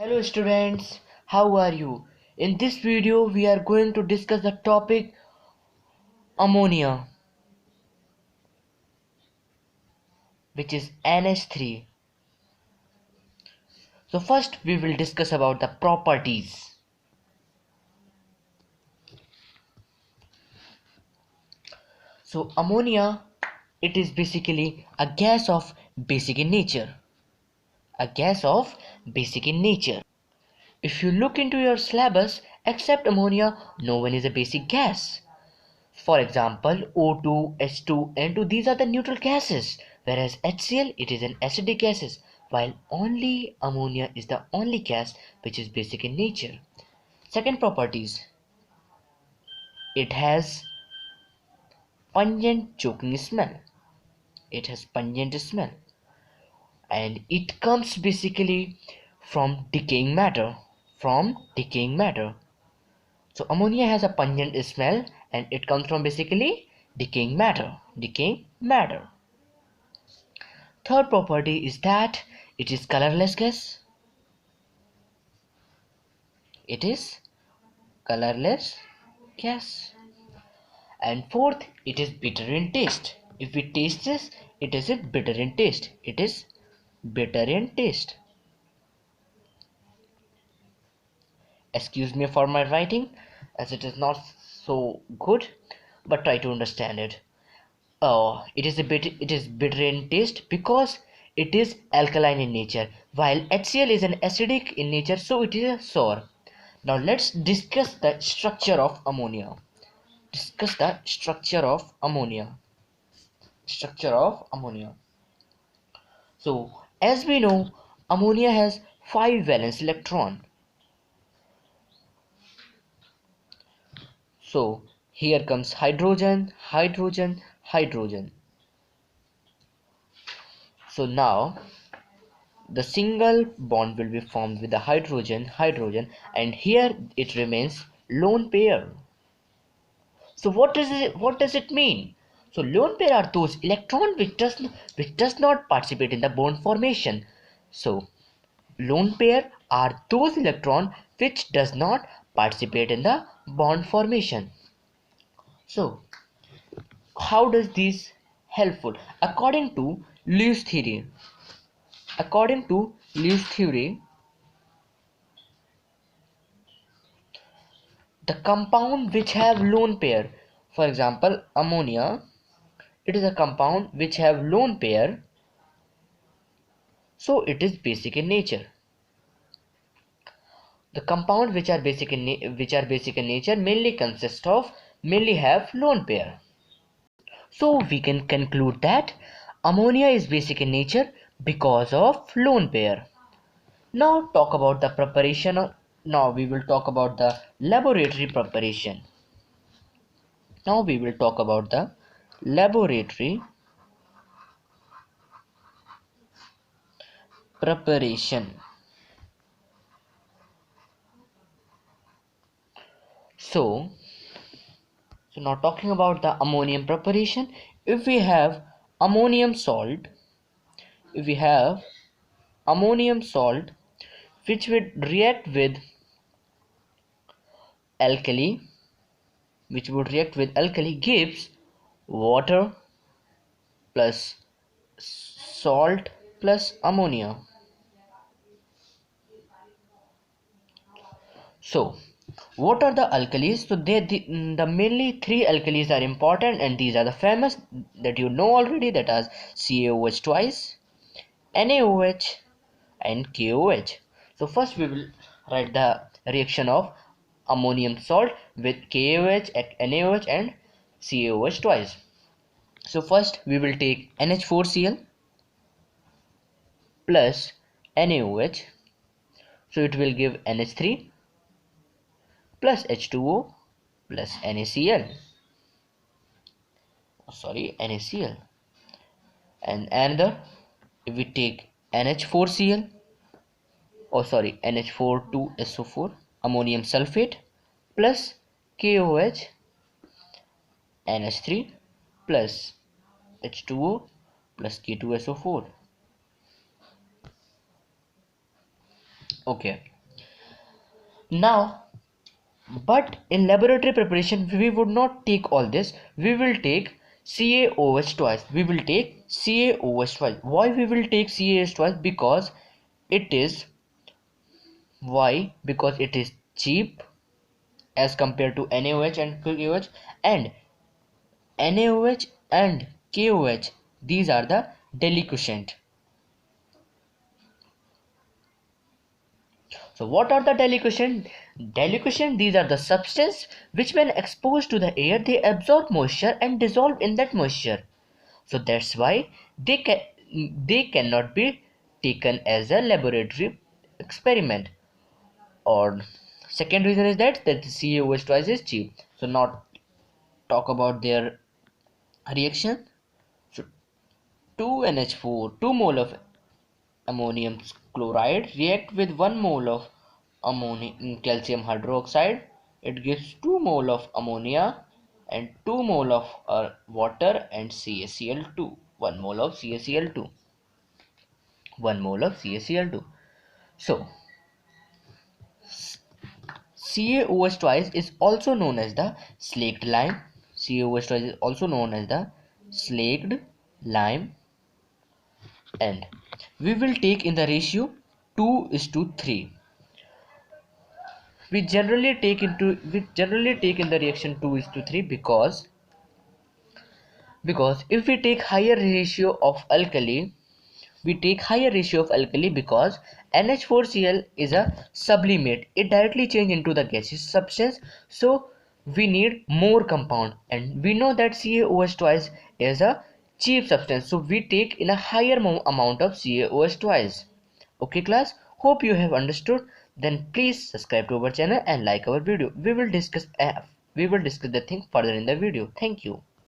Hello students, how are you? In this video we are going to discuss the topic ammonia, which is NH3. So first we will discuss about the properties. So ammonia, it is basically a gas of basic in nature. A gas of basic in nature. If you look into your syllabus, except ammonia, no one is a basic gas. For example, O2, H2, N2, these are the neutral gases, whereas HCl, it is an acidic gases, while only ammonia is the only gas which is basic in nature. Second properties, it has pungent choking smell. It has pungent smell, and it comes basically from decaying matter. So ammonia has a pungent smell, and it comes from basically decaying matter. Third property is that it is colorless gas. It is colorless gas. And fourth, it is bitter in taste. If we taste this, it is bitter in taste. It is bitter in taste. Excuse me for my writing, as it is not so good, but try to understand it. Oh, it is bitter in taste because it is alkaline in nature, while HCl is an acidic in nature, so it is sour. Now let's discuss the structure of ammonia. Discuss the structure of ammonia. Structure of ammonia. So as we know, ammonia has 5 valence electron. So here comes hydrogen, hydrogen, hydrogen. So now the single bond will be formed with the hydrogen, and here it remains lone pair. So what does it mean? So lone pair are those electrons which does not participate in the bond formation. So lone pair are those electrons which does not participate in the bond formation. So how does this helpful? According to Lewis theory, the compound which have lone pair, for example ammonia, it is a compound which have lone pair, so it is basic in nature. The compound which are basic in nature mainly have lone pair. So we can conclude that ammonia is basic in nature because of lone pair. Now talk about the preparation. Now we will talk about the laboratory preparation. Now we will talk about the laboratory preparation. So now talking about the ammonium preparation, if we have ammonium salt, if we have ammonium salt which would react with alkali, gives water plus salt plus ammonia. So what are the alkalis? So the mainly 3 alkalis are important, and these are the famous that you know already, that are CaOH twice, NaOH and KOH. So first we will write the reaction of ammonium salt with KOH, NaOH and CaOH twice. So first we will take NH4Cl plus NaOH, so it will give NH3 plus H2O plus NaCl. NaCl. And another, if we take NH4Cl, NH42SO4, ammonium sulfate plus KOH, NH3 plus H2O plus K2SO4. Okay, Now, but in laboratory preparation, we would not take all this. We will take CaOH twice. We will take CaOH twice. Why we will take CaOH twice? Because it is cheap as compared to NaOH and KOH, and NaOH and KOH, these are the deliquescent. So what are the deliquescent? Deliquescent, these are the substance which when exposed to the air, they absorb moisture and dissolve in that moisture. So that's why they cannot be taken as a laboratory experiment. Or second reason is that the CaOH twice is cheap. So not talk about their reaction. So 2NH4, 2 mole of ammonium chloride react with 1 mole of calcium hydroxide. It gives 2 mole of ammonia and 2 mole of water and CaCl2. 1 mole of CaCl2. 1 mole of CaCl2. So CaOH twice is also known as the slaked lime. CaOH twice is also known as the slaked lime, and we will take in the ratio 2:3. We generally take in the reaction 2:3 because if we take higher ratio of alkali, because NH4Cl is a sublimate. It directly changes into the gaseous substance, so we need more compound, and we know that CaOH twice is a cheap substance, so we take in a higher amount of CaOH twice. Okay class, hope you have understood. Then please subscribe to our channel and like our video. We will discuss the thing further in the video. Thank you.